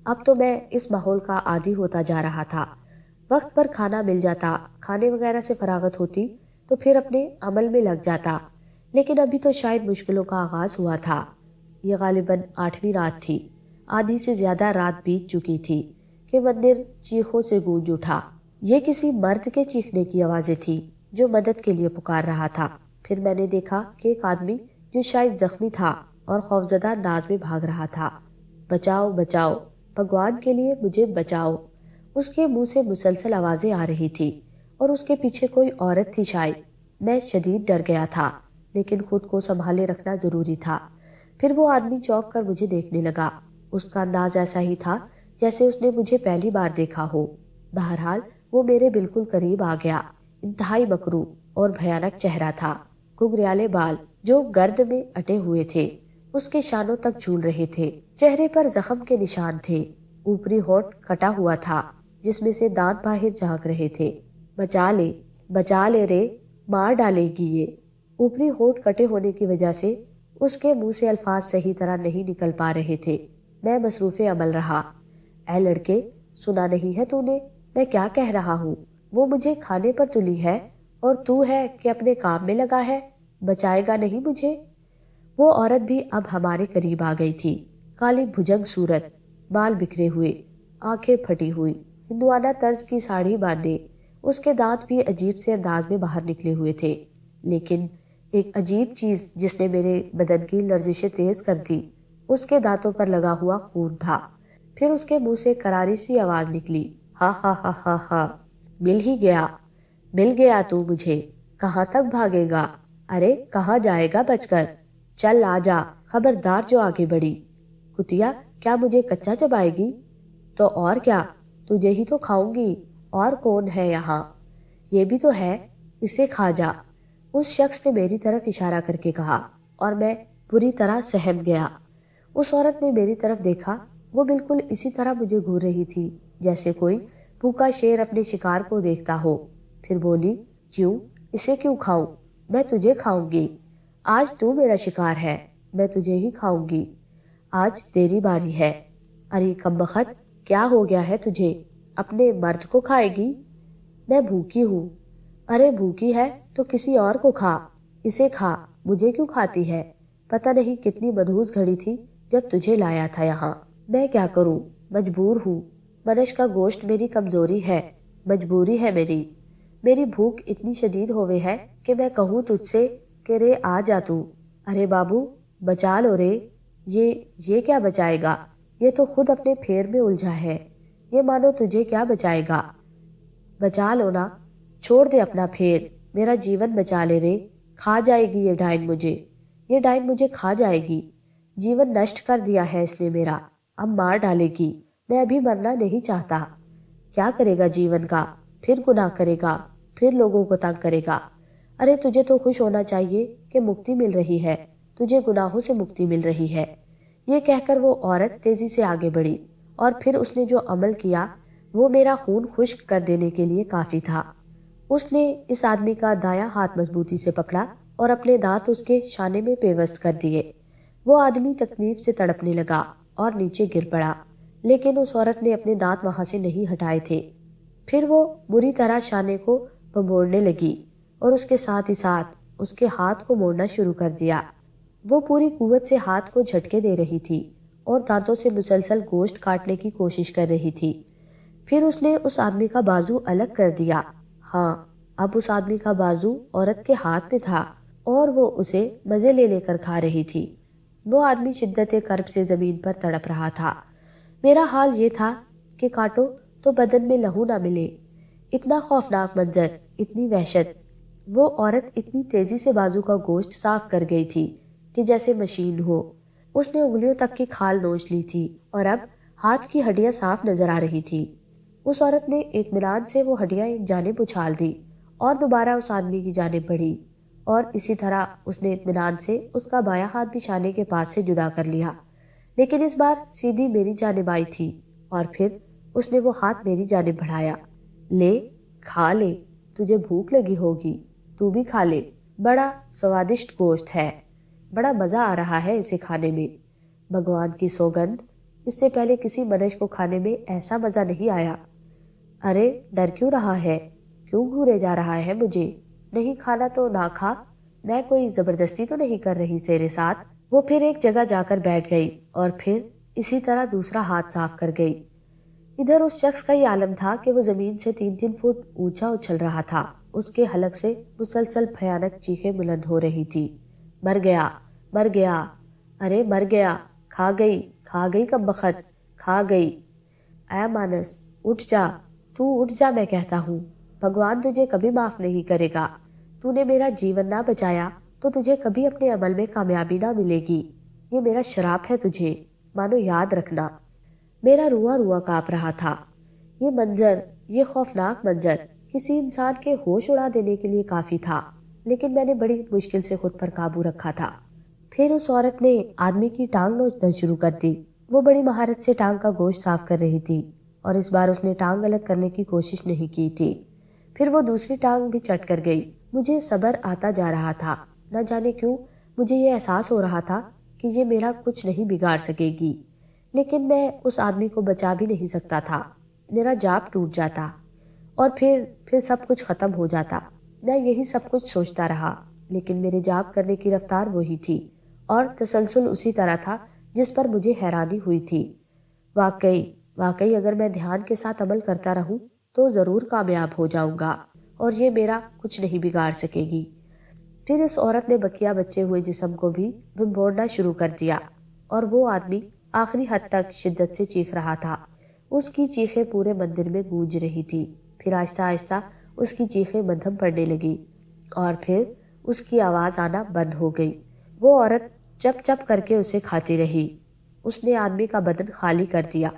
اب تو میں اس ماحول کا عادی ہوتا جا رہا تھا۔ وقت پر کھانا مل جاتا، کھانے وغیرہ سے فراغت ہوتی تو پھر اپنے عمل میں لگ جاتا، لیکن ابھی تو شاید مشکلوں کا آغاز ہوا تھا۔ یہ غالباً 8ویں رات تھی۔ آدھی سے زیادہ رات بیت چکی تھی کہ مندر چیخوں سے گونج اٹھا۔ یہ کسی مرد کے چیخنے کی آوازیں تھی جو مدد کے لیے پکار رہا تھا۔ پھر میں نے دیکھا کہ ایک آدمی جو شاید زخمی تھا اور خوفزدہ انداز میں بھاگ رہا تھا۔ بچاؤ بچاؤ، بھگوان کے لیے مجھے بچاؤ۔ اس کے منہ سے مسلسل آوازیں آ رہی تھی اور اس کے پیچھے کوئی عورت تھی شاید۔ میں شدید ڈر گیا تھا، لیکن خود کو سنبھالے رکھنا ضروری تھا۔ پھر وہ آدمی چونک کر مجھے دیکھنے لگا۔ اس کا انداز ایسا ہی تھا جیسے اس نے مجھے پہلی بار دیکھا ہو۔ بہرحال وہ میرے بالکل قریب آ گیا۔ انتہائی مکروہ اور بھیانک چہرہ تھا، گھگریالے بال جو گرد میں اٹے ہوئے تھے اس کے شانوں تک جھول رہے تھے۔ چہرے پر زخم کے نشان تھے، اوپری ہونٹ کٹا ہوا تھا جس میں سے دانت باہر جھانک رہے تھے۔ بچا لے رے، مار ڈالے گی یہ۔ اوپری ہونٹ کٹے ہونے کی وجہ سے اس کے منہ سے الفاظ صحیح طرح نہیں نکل پا رہے تھے۔ میں مصروف عمل رہا۔ اے لڑکے، سنا نہیں ہے تو نے میں کیا کہہ رہا ہوں؟ وہ مجھے کھانے پر تلی ہے اور تو ہے کہ اپنے کام میں لگا ہے۔ بچائے گا نہیں مجھے؟ وہ عورت بھی اب ہمارے قریب آ گئی تھی۔ کالی بھجنگ صورت، بال بکھرے ہوئے، آنکھیں پھٹی ہوئی، ہندوانہ طرز کی ساڑھی باندھے۔ اس کے دانت بھی عجیب سے انداز میں باہر نکلے ہوئے تھے، لیکن ایک عجیب چیز جس نے میرے بدن کی لرزشیں تیز کر دی، اس کے دانتوں پر لگا ہوا خون تھا۔ پھر اس کے منہ سے کراری سی آواز نکلی، ہا ہا ہا ہا ہا، مل گیا تو مجھے۔ کہاں تک بھاگے گا؟ ارے کہاں جائے گا بچ کر؟ چل آ جا، خبردار جو آگے بڑھی۔ کتیا، کیا مجھے کچا چبائے گی؟ تو اور کیا، تجھے ہی تو کھاؤں گی، اور کون ہے یہاں؟ یہ بھی تو ہے، اسے کھا جا۔ اس شخص نے میری طرف اشارہ کر کے کہا اور میں بری طرح سہم گیا۔ اس عورت نے میری طرف دیکھا، وہ بالکل اسی طرح مجھے گھور رہی تھی جیسے کوئی بھوکا شیر اپنے شکار کو دیکھتا ہو۔ پھر بولی، کیوں؟ اسے کیوں کھاؤں؟ میں تجھے کھاؤں گی۔ آج تو میرا شکار ہے، میں تجھے ہی کھاؤں گی۔ آج تیری باری ہے۔ ارے کمبخت، کیا ہو گیا ہے تجھے؟ اپنے مرد کو کھائے گی؟ میں بھوکی ہوں۔ ارے بھوکی ہے تو کسی اور کو کھا، اسے کھا، مجھے کیوں کھاتی ہے؟ پتہ نہیں کتنی منحوس گھڑی تھی جب تجھے لایا تھا یہاں۔ میں کیا کروں، مجبور ہوں۔ منش کا گوشت میری کمزوری ہے، مجبوری ہے میری۔ میری بھوک اتنی شدید ہوئے ہے کہ میں کہوں تجھ سے کہ رے آ جا تو۔ ارے بابو، بچا لو رے۔ یہ کیا بچائے گا؟ یہ تو خود اپنے پھیر میں الجھا ہے، یہ مانو تجھے کیا بچائے گا؟ بچا لو نا، چھوڑ دے اپنا پھیر، میرا جیون بچا لے رے۔ کھا جائے گی یہ ڈائن مجھے کھا جائے گی۔ جیون نشٹ کر دیا ہے اس نے میرا، اب مار ڈالے گی۔ میں ابھی مرنا نہیں چاہتا۔ کیا کرے گا جیون کا؟ پھر گناہ کرے گا، پھر لوگوں کو تنگ کرے گا۔ ارے تجھے تو خوش ہونا چاہیے کہ مکتی مل رہی ہے، تجھے گناہوں سے مکتی مل رہی ہے۔ یہ کہہ کر وہ عورت تیزی سے آگے بڑھی اور پھر اس نے جو عمل کیا وہ میرا خون خشک کر دینے کے لیے کافی تھا۔ اس نے اس آدمی کا دایاں ہاتھ مضبوطی سے پکڑا اور اپنے دانت اس کے شانے میں پیوست کر دیے۔ وہ آدمی تکلیف سے تڑپنے لگا اور نیچے گر پڑا، لیکن اس عورت نے اپنے دانت وہاں سے نہیں ہٹائے تھے۔ پھر وہ بری طرح شانے کو بموڑنے لگی اور اس کے ساتھ ہی ساتھ اس کے ہاتھ کو موڑنا شروع کر دیا۔ وہ پوری قوت سے ہاتھ کو جھٹکے دے رہی تھی اور دانتوں سے مسلسل گوشت کاٹنے کی کوشش کر رہی تھی۔ پھر اس نے اس آدمی کا بازو الگ کر دیا۔ ہاں، اب اس آدمی کا بازو عورت کے ہاتھ میں تھا اور وہ اسے مزے لے لے کر کھا رہی تھی۔ وہ آدمی شدت کرب سے زمین پر تڑپ رہا تھا۔ میرا حال یہ تھا کہ کاٹو تو بدن میں لہو نہ ملے۔ اتنا خوفناک منظر، اتنی وحشت۔ وہ عورت اتنی تیزی سے بازو کا گوشت صاف کر گئی تھی کہ جیسے مشین ہو۔ اس نے انگلیوں تک کی کھال نوچ لی تھی اور اب ہاتھ کی ہڈیاں صاف نظر آ رہی تھی۔ اس عورت نے اطمینان سے وہ ہڈیاں ایک جانب اچھال دی اور دوبارہ اس آدمی کی جانب بڑھی، اور اسی طرح اس نے اطمینان سے اس کا بایاں ہاتھ بھی شانے کے پاس سے جدا کر لیا، لیکن اس بار سیدھی میری جانب آئی تھی اور پھر اس نے وہ ہاتھ میری جانب بڑھایا۔ لے، کھا لے، تجھے بھوک لگی ہوگی، تو بھی کھا لے، بڑا سوادشٹ گوشت ہے۔ بڑا مزہ آ رہا ہے اسے کھانے میں، بھگوان کی سوگند، اس سے پہلے کسی منش کو کھانے میں ایسا مزہ نہیں آیا۔ ارے ڈر کیوں رہا ہے؟ کیوں گھورے جا رہا ہے مجھے؟ نہیں کھانا تو نہ کھا، میں کوئی زبردستی تو نہیں کر رہی تیرے ساتھ۔ وہ پھر ایک جگہ جا کر بیٹھ گئی اور پھر اسی طرح دوسرا ہاتھ صاف کر گئی۔ ادھر اس شخص کا یہ عالم تھا کہ وہ زمین سے 3 فٹ اونچا اچھل رہا تھا، اس کے حلق سے مسلسل بھیانک چیخیں بلند ہو رہی تھی۔ مر گیا، مر گیا، ارے مر گیا، کھا گئی کمبخت، کھا گئی۔ اے مانس اٹھ جا، تو اٹھ جا میں کہتا ہوں، بھگوان تجھے کبھی معاف نہیں کرے گا۔ تو نے میرا جیون نہ بچایا تو تجھے کبھی اپنے عمل میں کامیابی نہ ملے گی، یہ میرا شراپ ہے تجھے، مانو یاد رکھنا۔ میرا روا روا کانپ رہا تھا۔ یہ منظر، یہ خوفناک منظر کسی انسان کے ہوش اڑا دینے کے لیے کافی تھا، لیکن میں نے بڑی مشکل سے خود پر قابو رکھا تھا۔ پھر اس عورت نے آدمی کی ٹانگ نوچنا شروع کر دی۔ وہ بڑی مہارت سے ٹانگ کا گوشت صاف کر رہی تھی اور اس بار اس نے ٹانگ الگ کرنے کی کوشش نہیں کی تھی۔ پھر وہ دوسری ٹانگ بھی چٹ کر گئی۔ مجھے صبر آتا جا رہا تھا، نہ جانے کیوں مجھے یہ احساس ہو رہا تھا کہ یہ میرا کچھ نہیں بگاڑ سکے گی، لیکن میں اس آدمی کو بچا بھی نہیں سکتا تھا۔ میرا جاپ ٹوٹ جاتا اور پھر سب کچھ ختم ہو جاتا۔ میں یہی سب کچھ سوچتا رہا، لیکن میرے جاپ کرنے کی رفتار وہی تھی اور تسلسل اسی طرح تھا جس پر مجھے حیرانی ہوئی تھی۔ واقعی اگر میں دھیان کے ساتھ عمل کرتا رہوں تو ضرور کامیاب ہو جاؤں گا اور یہ میرا کچھ نہیں بگاڑ سکے گی۔ پھر اس عورت نے بکیا بچے ہوئے جسم کو بھی بھنبوڑنا شروع کر دیا اور وہ آدمی آخری حد تک شدت سے چیخ رہا تھا۔ اس کی چیخیں پورے مندر میں گونج رہی تھی۔ پھر آہستہ آہستہ اس کی چیخیں مدھم پڑنے لگی اور پھر اس کی آواز آنا بند ہو گئی۔ وہ عورت چپ چپ کر کے اسے کھاتی رہی۔ اس نے آدمی کا بدن خالی کر دیا۔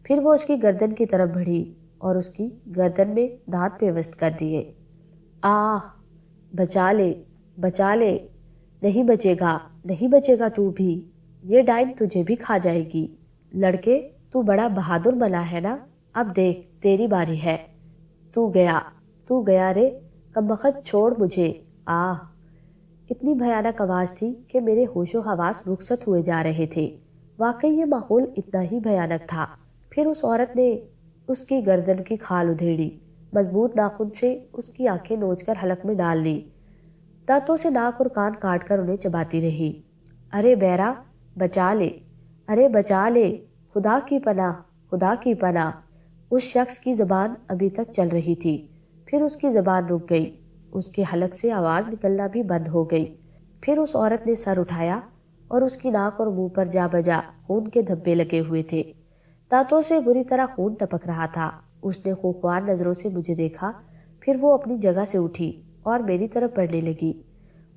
پھر وہ اس کی گردن کی طرف بڑھی اور اس کی گردن میں دانت پیوست کر دیے۔ آہ، بچا لے، بچا لے، نہیں بچے گا تو بھی، یہ ڈائن تجھے بھی کھا جائے گی۔ لڑکے تو بڑا بہادر بنا ہے نا، اب دیکھ تیری باری ہے۔ تو گیا رے، کمبخت چھوڑ مجھے۔ آہ، اتنی بھیانک آواز تھی کہ میرے ہوش و حواس رخصت ہوئے جا رہے تھے۔ واقعی یہ ماحول اتنا ہی بھیانک تھا۔ پھر اس عورت نے اس کی گردن کی کھال ادھیڑی، مضبوط ناخن سے اس کی آنکھیں نوچ کر حلق میں ڈال لی، دانتوں سے ناک اور کان کاٹ کر انہیں چباتی رہی۔ ارے بیرا بچا لے، ارے بچا لے، خدا کی پناہ۔ اس شخص کی زبان ابھی تک چل رہی تھی، پھر اس کی زبان رک گئی، اس کے حلق سے آواز نکلنا بھی بند ہو گئی۔ پھر اس عورت نے سر اٹھایا اور اس کی ناک اور منہ پر جا بجا خون کے دھبے لگے ہوئے تھے، دانتوں سے بری طرح خون ٹپک رہا تھا۔ اس نے خوفوار نظروں سے مجھے دیکھا، پھر وہ اپنی جگہ سے اٹھی اور میری طرف بڑھنے لگی۔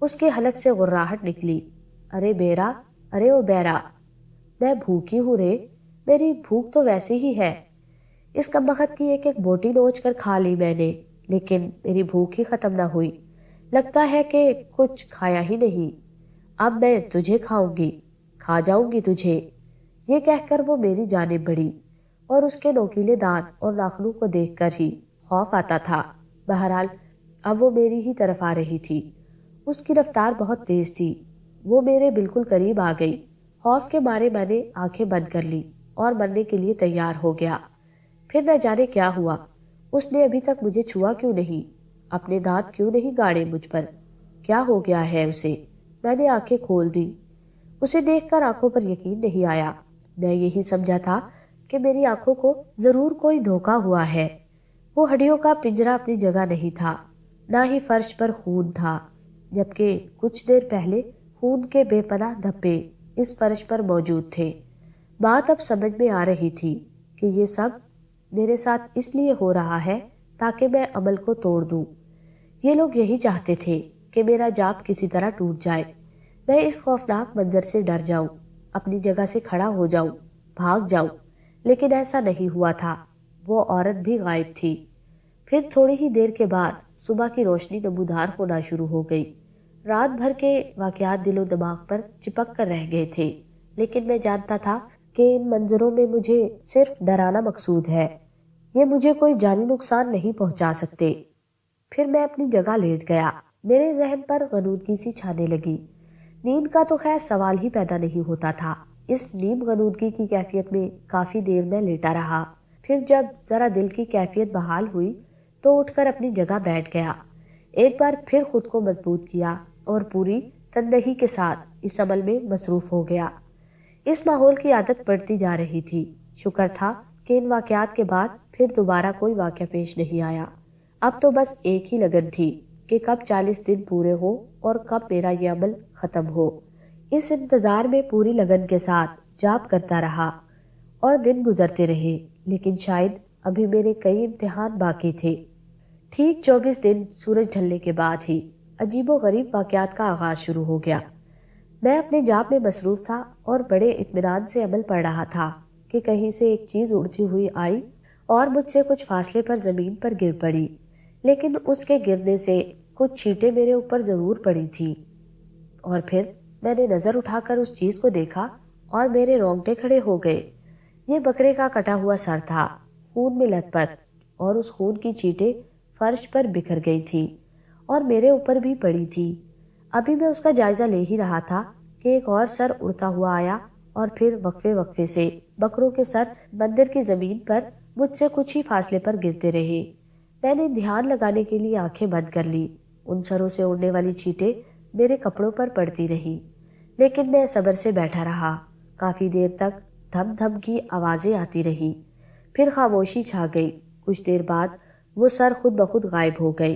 اس کے حلق سے غراہٹ نکلی۔ ارے بیرا، ارے او بیرا، میں بھوکی ہوں رے، میری بھوک تو ویسی ہی ہے۔ اس کمبخت کی ایک بوٹی نوچ کر کھا لی میں نے، لیکن میری بھوک ہی ختم نہ ہوئی۔ لگتا ہے کہ کچھ کھایا ہی نہیں۔ اب میں تجھے کھاؤں گی، کھا جاؤں گی تجھے۔ یہ کہہ کر وہ میری جانب بڑھی اور اس کے نوکیلے دانت اور ناخنوں کو دیکھ کر ہی خوف آتا تھا۔ بہرحال اب وہ میری ہی طرف آ رہی تھی۔ اس کی رفتار بہت تیز تھی۔ وہ میرے بالکل قریب آ گئی۔ خوف کے مارے میں نے آنکھیں بند کر لی اور مرنے کے لیے تیار ہو گیا۔ پھر نہ جانے کیا ہوا، اس نے ابھی تک مجھے چھوا کیوں نہیں، اپنے دانت کیوں نہیں گاڑے مجھ پر، کیا ہو گیا ہے اسے؟ میں نے آنکھیں کھول دی۔ اسے دیکھ کر آنکھوں پر یقین نہیں آیا۔ میں یہی سمجھا تھا کہ میری آنکھوں کو ضرور کوئی دھوکا ہوا ہے۔ وہ ہڈیوں کا پنجرا اپنی جگہ نہیں تھا، نہ ہی فرش پر خون تھا، جبکہ کچھ دیر پہلے خون کے بے پناہ دھبے اس فرش پر موجود تھے۔ بات اب سمجھ میں آ رہی تھی کہ یہ سب میرے ساتھ اس لیے ہو رہا ہے تاکہ میں عمل کو توڑ دوں۔ یہ لوگ یہی چاہتے تھے کہ میرا جاپ کسی طرح ٹوٹ جائے، میں اس خوفناک منظر سے ڈر جاؤں، اپنی جگہ سے کھڑا ہو جاؤں، بھاگ جاؤں، لیکن ایسا نہیں ہوا تھا۔ وہ عورت بھی غائب تھی۔ پھر تھوڑی ہی دیر کے بعد صبح کی روشنی نمودار ہونا شروع ہو گئی۔ رات بھر کے واقعات دل و دماغ پر چپک کر رہ گئے تھے، لیکن میں جانتا تھا کہ ان منظروں میں مجھے صرف ڈرانا مقصود ہے، یہ مجھے کوئی جانی نقصان نہیں پہنچا سکتے۔ پھر میں اپنی جگہ لیٹ گیا۔ میرے ذہن پر غنودگی سی چھانے لگی۔ نیند کا تو خیر سوال ہی پیدا نہیں ہوتا تھا۔ اس نیم غنودگی کی کیفیت میں کافی دیر میں لیٹا رہا۔ پھر جب ذرا دل کی کیفیت بحال ہوئی تو اٹھ کر اپنی جگہ بیٹھ گیا۔ ایک بار پھر خود کو مضبوط کیا اور پوری تندہی کے ساتھ اس عمل میں مصروف ہو گیا۔ اس ماحول کی عادت پڑتی جا رہی تھی۔ شکر تھا کہ ان واقعات کے بعد پھر دوبارہ کوئی واقعہ پیش نہیں آیا۔ اب تو بس ایک ہی لگن تھی کہ کب 40 دن پورے ہو اور کب میرا یہ عمل ختم ہو۔ اس انتظار میں پوری لگن کے ساتھ جاپ کرتا رہا اور دن گزرتے رہے، لیکن شاید ابھی میرے کئی امتحان باقی تھے۔ ٹھیک 24 دن سورج ڈھلنے کے بعد ہی عجیب و غریب واقعات کا آغاز شروع ہو گیا۔ میں اپنے جاپ میں مصروف تھا اور بڑے اطمینان سے عمل پڑھ رہا تھا کہ کہیں سے ایک چیز اڑتی ہوئی آئی اور مجھ سے کچھ فاصلے پر زمین پر گر پڑی، لیکن اس کے گرنے سے کچھ چھینٹیں میرے اوپر ضرور پڑی تھی۔ اور پھر میں نے نظر اٹھا کر اس چیز کو دیکھا اور میرے رونگٹے کھڑے ہو گئے۔ یہ بکرے کا کٹا ہوا سر تھا، خون میں لت پت، اور اس خون کی چھینٹیں فرش پر بکھر گئی تھی اور میرے اوپر بھی پڑی تھی۔ ابھی میں اس کا جائزہ لے ہی رہا تھا کہ ایک اور سر اڑتا ہوا آیا اور پھر وقفے وقفے سے بکروں کے سر مندر کی زمین پر مجھ سے کچھ ہی فاصلے پر گرتے رہے۔ میں نے دھیان لگانے کے لیے آنکھیں بند کر لی۔ ان سروں سے اڑنے والی چھینٹیں میرے کپڑوں پر پڑتی رہی، لیکن میں صبر سے بیٹھا رہا۔ کافی دیر تک دھم دھم کی آوازیں آتی رہی، پھر خاموشی چھا گئی۔ کچھ دیر بعد وہ سر خود بخود غائب ہو گئے۔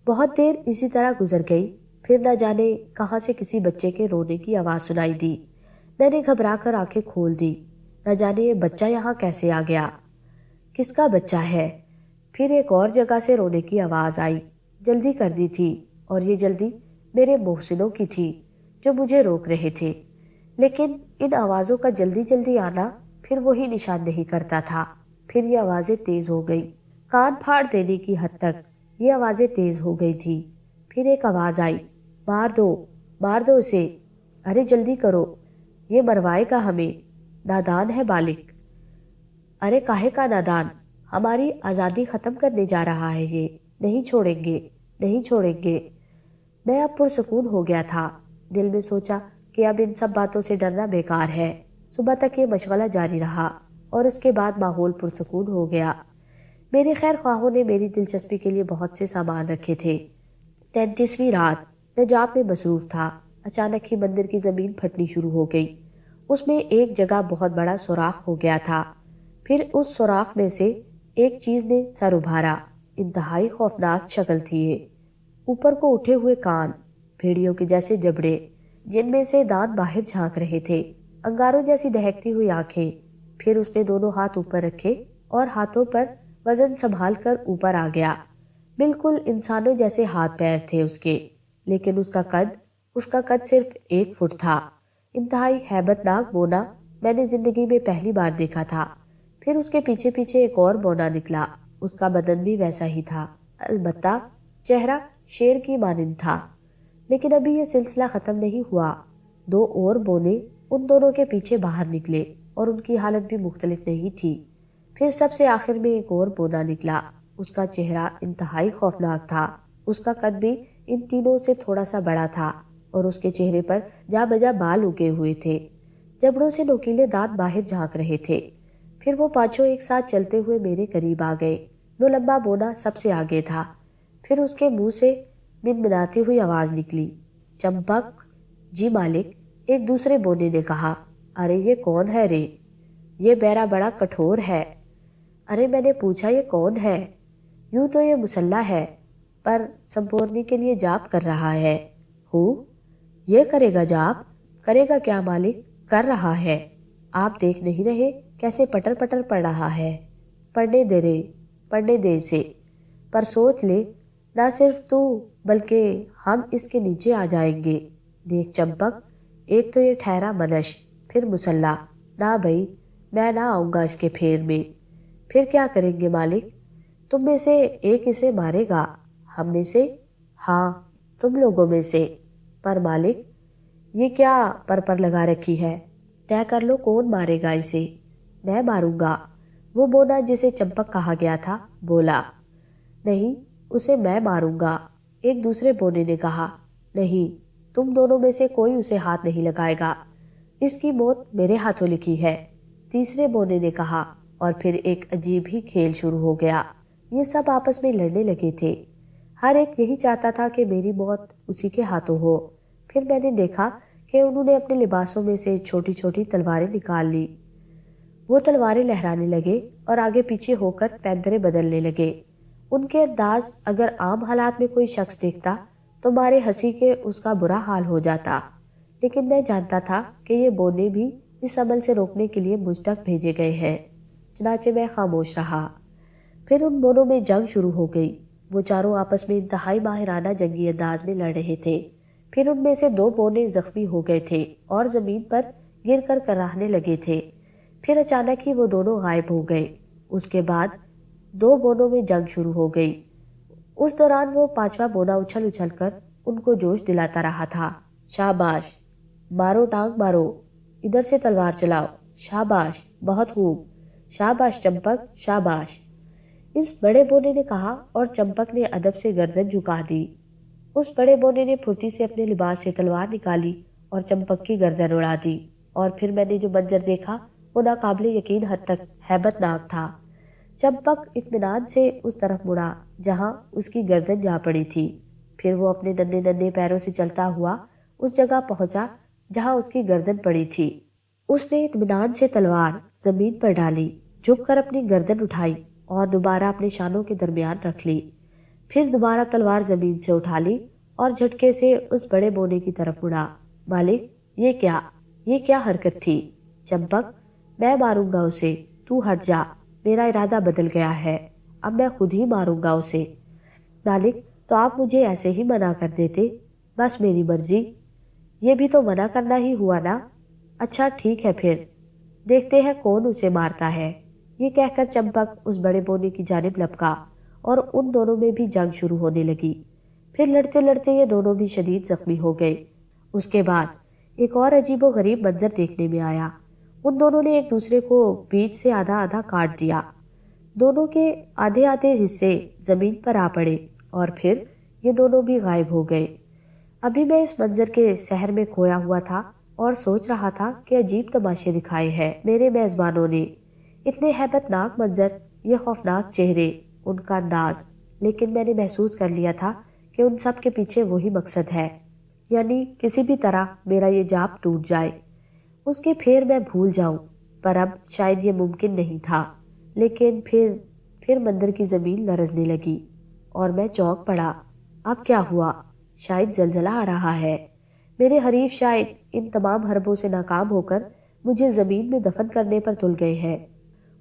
بہت دیر اسی طرح گزر گئی، پھر نہ جانے کہاں سے کسی بچے کے رونے کی آواز سنائی دی۔ میں نے گھبرا کر آنکھیں کھول دی۔ نہ جانے یہ بچہ یہاں کیسے آ گیا، کس کا بچہ ہے؟ پھر ایک اور جگہ سے رونے کی آواز آئی۔ جلدی کر دی تھی، اور یہ جلدی میرے محسنوں کی تھی جو مجھے روک رہے تھے، لیکن ان آوازوں کا جلدی جلدی آنا پھر وہی نشان نہیں کرتا تھا۔ پھر یہ آوازیں تیز ہو گئی، کان پھاڑ دینے کی حد تک یہ آوازیں تیز ہو گئی تھی۔ پھر ایک آواز آئی، مار دو اسے، ارے جلدی کرو، یہ مروائے گا ہمیں، نادان ہے بالک۔ ارے کاہے کا نادان، ہماری آزادی ختم کرنے جا رہا ہے یہ، نہیں چھوڑیں گے، نہیں چھوڑیں گے۔ میں اب پرسکون ہو گیا تھا۔ دل میں سوچا کہ اب ان سب باتوں سے ڈرنا بیکار ہے۔ صبح تک یہ مشغلہ جاری رہا اور اس کے بعد ماحول پرسکون ہو گیا۔ میرے خیر خواہوں نے میری دلچسپی کے لیے بہت سے سامان رکھے تھے۔ 33ویں رات میں جاپ میں مصروف تھا۔ اچانک ہی مندر کی زمین پھٹنی شروع ہو گئی۔ اس میں ایک جگہ بہت بڑا سوراخ ہو گیا تھا۔ پھر اس سوراخ میں سے ایک چیز نے سر ابھارا۔ انتہائی خوفناک شکل تھی یہ۔ اوپر کو اٹھے ہوئے کان، بھیڑیوں کے جیسے جبڑے جن میں سے دانت باہر جھانک رہے تھے، انگاروں جیسی دہکتی ہوئی آنکھیں۔ پھر اس نے دونوں ہاتھ اوپر رکھے اور ہاتھوں پر وزن سنبھال کر اوپر آ گیا۔ بالکل انسانوں جیسے ہاتھ پیر تھے اس کے، لیکن اس کا قد صرف 1 فٹ تھا۔ انتہائی ہیبت ناک بونا میں نے زندگی میں پہلی بار دیکھا تھا۔ پھر اس کے پیچھے پیچھے ایک اور بونا نکلا۔ اس کا بدن بھی ویسا ہی تھا، البتہ چہرہ شیر کی مانند تھا۔ لیکن ابھی یہ سلسلہ ختم نہیں ہوا۔ 2 اور بونے ان دونوں کے پیچھے باہر نکلے اور ان کی حالت بھی مختلف نہیں تھی۔ پھر سب سے آخر میں ایک اور بونا نکلا۔ اس کا چہرہ انتہائی خوفناک تھا۔ اس کا قد بھی ان تینوں سے تھوڑا سا بڑا تھا اور اس کے چہرے پر جا بجا بال اگے ہوئے تھے۔ جبڑوں سے نوکیلے دانت باہر جھانک رہے تھے۔ پھر وہ پانچوں ایک ساتھ چلتے ہوئے میرے قریب آ گئے۔ وہ لمبا بونا سب سے آگے تھا۔ پھر اس کے منہ سے منمناتی ہوئی آواز نکلی، چمپک۔ جی مالک، ایک دوسرے بونے نے کہا۔ ارے یہ کون ہے رے؟ یہ بیرا بڑا کٹھور ہے۔ ارے میں نے پوچھا یہ کون ہے؟ یوں تو یہ مسلح ہے، پر سمپورنی کے لیے جاپ کر رہا ہے۔ یہ کرے گا جاپ؟ کرے گا کیا مالک؟ کر رہا ہے۔ آپ دیکھ نہیں رہے کیسے پٹر پٹر پڑ رہا ہے؟ پڑھنے دے رے، پڑھنے دے اسے، پر سوچ لے نہ صرف تو بلکہ ہم اس کے نیچے آ جائیں گے۔ دیکھ چمپک، ایک تو یہ ٹھہرا منش، پھر مسلح۔ نہ بھئی، میں نہ آؤں گا اس کے پھیر میں۔ پھر کیا کریں گے مالک؟ تم میں سے ایک اسے مارے گا۔ ہم میں سے؟ ہاں، تم لوگوں میں سے۔ پر مالک، یہ کیا پر لگا رکھی ہے؟ طے کر لو کون مارے گا اسے۔ میں ماروں گا، وہ بونا جسے چمپک کہا گیا تھا بولا۔ نہیں، اسے میں ماروں گا، ایک دوسرے بونے نے کہا۔ نہیں، تم دونوں میں سے کوئی اسے ہاتھ نہیں لگائے گا، اس کی موت میرے ہاتھوں لکھی ہے، تیسرے بونے نے کہا، اور پھر ایک عجیب ہی کھیل شروع ہو گیا۔ یہ سب آپس میں لڑنے لگے تھے، ہر ایک یہی چاہتا تھا کہ میری موت اسی کے ہاتھوں ہو۔ پھر میں نے دیکھا کہ انہوں نے اپنے لباسوں میں سے چھوٹی چھوٹی تلواریں نکال لی، وہ تلواریں لہرانے لگے اور آگے پیچھے ہو کر پینترے بدلنے لگے۔ ان کے انداز اگر عام حالات میں کوئی شخص دیکھتا تو مارے ہنسی کے اس کا برا حال ہو جاتا، لیکن میں جانتا تھا کہ یہ بونے بھی اس عمل سے روکنے کے لیے مجھ تک بھیجے گئے ہیں، چنانچہ میں خاموش رہا۔ پھر ان دونوں میں جنگ شروع ہو گئی، وہ چاروں آپس میں انتہائی ماہرانہ جنگی انداز میں لڑ رہے تھے۔ پھر ان میں سے 2 بونے زخمی ہو گئے تھے اور زمین پر گر کر کراہنے لگے تھے۔ پھر اچانک ہی وہ دونوں غائب ہو گئے۔ اس کے بعد 2 بونوں میں جنگ شروع ہو گئی۔ اس دوران وہ 5واں بونا اچھل اچھل کر ان کو جوش دلاتا رہا تھا۔ شاباش، مارو ٹانگ مارو، ادھر سے تلوار چلاؤ، شاباش، بہت خوب، شاباش چمپک، شاباش، اس بڑے بونے نے کہا، اور چمپک نے ادب سے گردن جھکا دی۔ اس بڑے بونے نے پھرتی سے اپنے لباس سے تلوار نکالی اور چمپک کی گردن اڑا دی، اور پھر میں نے جو منظر دیکھا وہ ناقابل یقین حد تک ہیبت ناک تھا۔ چمپک اطمینان سے اس طرف مڑا جہاں اس کی گردن جا پڑی تھی، پھر وہ اپنے ننھے ننھے پیروں سے چلتا ہوا اس جگہ پہنچا جہاں اس کی گردن پڑی تھی۔ اس نے اطمینان سے تلوار زمین پر ڈالی، جھک کر اپنی گردن اٹھائی اور دوبارہ اپنے شانوں کے درمیان رکھ لی، پھر دوبارہ تلوار زمین سے اٹھا لی اور جھٹکے سے اس بڑے بونے کی طرف مڑا۔ مالک، یہ کیا حرکت تھی؟ چمپک، میں ماروں گا اسے، تو ہٹ جا، میرا ارادہ بدل گیا ہے، اب میں خود ہی ماروں گا اسے۔ مالک، تو آپ مجھے ایسے ہی منع کر دیتے، بس میری مرضی۔ یہ بھی تو منع کرنا ہی ہوا نا؟ اچھا ٹھیک ہے، پھر دیکھتے ہیں کون اسے مارتا ہے۔ یہ کہہ کر چمپک اس بڑے بونے کی جانب لپکا اور ان دونوں میں بھی جنگ شروع ہونے لگی۔ پھر لڑتے لڑتے یہ دونوں بھی شدید زخمی ہو گئے۔ اس کے بعد ایک اور عجیب و غریب منظر دیکھنے میں آیا۔ ان دونوں نے ایک دوسرے کو بیچ سے آدھا آدھا کاٹ دیا، دونوں کے آدھے آدھے حصے زمین پر آ پڑے اور پھر یہ دونوں بھی غائب ہو گئے۔ ابھی میں اس منظر کے سحر میں کھویا ہوا تھا اور سوچ رہا تھا کہ عجیب تماشے دکھائے ہیں میرے میزبانوں نے، اتنے ہیبت ناک منظر، یہ خوفناک چہرے، ان کا انداز، لیکن میں نے محسوس کر لیا تھا کہ ان سب کے پیچھے وہی مقصد ہے، یعنی کسی بھی طرح میرا یہ جاپ ٹوٹ جائے، اس کے پھر میں بھول جاؤں، پر اب شاید یہ ممکن نہیں تھا۔ لیکن پھر مندر کی زمین لرزنے لگی اور میں چونک پڑا۔ اب کیا ہوا؟ شاید زلزلہ آ رہا ہے، میرے حریف شاید ان تمام حربوں سے ناکام ہو کر مجھے زمین میں دفن کرنے پر تل گئے ہیں،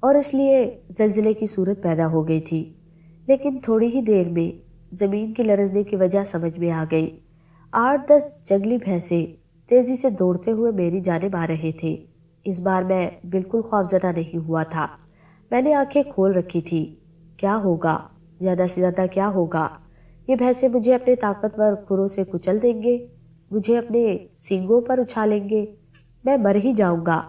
اور اس لیے زلزلے کی صورت پیدا ہو گئی تھی۔ لیکن تھوڑی ہی دیر میں زمین کے لرزنے کی وجہ سمجھ میں آ گئی۔ 8-10 جنگلی بھینسیں تیزی سے دوڑتے ہوئے میری جانب آ رہے تھے۔ اس بار میں بالکل خوفزدہ نہیں ہوا تھا، میں نے آنکھیں کھول رکھی تھی۔ کیا ہوگا؟ زیادہ سے زیادہ کیا ہوگا؟ یہ بھینسیں مجھے اپنے طاقتور کھروں سے کچل دیں گے، مجھے اپنے سینگوں پر اچھالیں گے، میں مر ہی جاؤں گا۔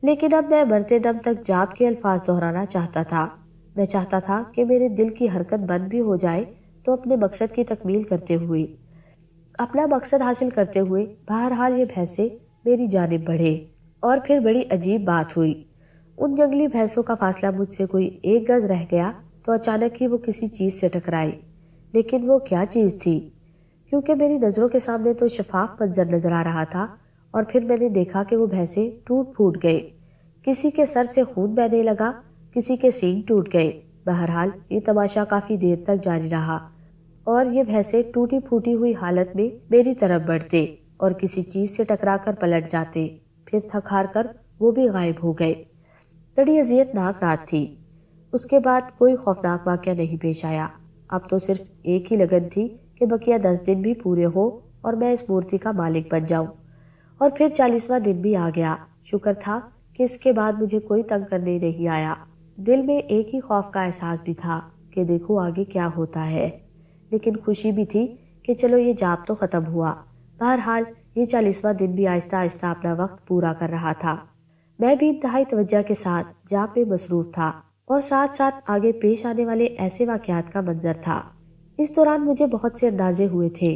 لیکن اب میں مرتے دم تک جاپ کے الفاظ دہرانا چاہتا تھا۔ میں چاہتا تھا کہ میرے دل کی حرکت بند بھی ہو جائے تو اپنے مقصد کی تکمیل کرتے ہوئے، اپنا مقصد حاصل کرتے ہوئے بہرحال یہ بھینسیں میری جانب بڑھے۔ اور پھر بڑی عجیب بات ہوئی، ان جنگلی بھینسوں کا فاصلہ مجھ سے کوئی 1 گز رہ گیا تو اچانک ہی وہ کسی چیز سے ٹکرائی، لیکن وہ کیا چیز تھی؟ کیونکہ میری نظروں کے سامنے تو شفاف منظر نظر آ رہا تھا، اور پھر میں نے دیکھا کہ وہ بھینسیں ٹوٹ پھوٹ گئے، کسی کے سر سے خون بہنے لگا، کسی کے سینگ ٹوٹ گئے۔ بہرحال یہ تماشا کافی دیر تک جاری رہا، اور یہ بھینسیں ٹوٹی پھوٹی ہوئی حالت میں میری طرف بڑھتے اور کسی چیز سے ٹکرا کر پلٹ جاتے، پھر تھک ہار کر وہ بھی غائب ہو گئے۔ بڑی اذیت ناک رات تھی۔ اس کے بعد کوئی خوفناک واقعہ نہیں پیش آیا۔ اب تو صرف ایک ہی لگن تھی کہ بقیہ 10 دن بھی پورے ہو اور میں اس مورتی کا مالک بن جاؤں، اور پھر 40واں دن بھی آ گیا۔ شکر تھا کہ اس کے بعد مجھے کوئی تنگ کرنے نہیں آیا۔ دل میں ایک ہی خوف کا احساس بھی تھا کہ دیکھو آگے کیا ہوتا ہے، لیکن خوشی بھی تھی کہ چلو یہ جاپ تو ختم ہوا۔ بہرحال یہ 40واں دن بھی آہستہ آہستہ اپنا وقت پورا کر رہا تھا۔ میں بھی انتہائی توجہ کے ساتھ جاپ میں مصروف تھا، اور ساتھ ساتھ آگے پیش آنے والے ایسے واقعات کا منظر تھا۔ اس دوران مجھے بہت سے اندازے ہوئے تھے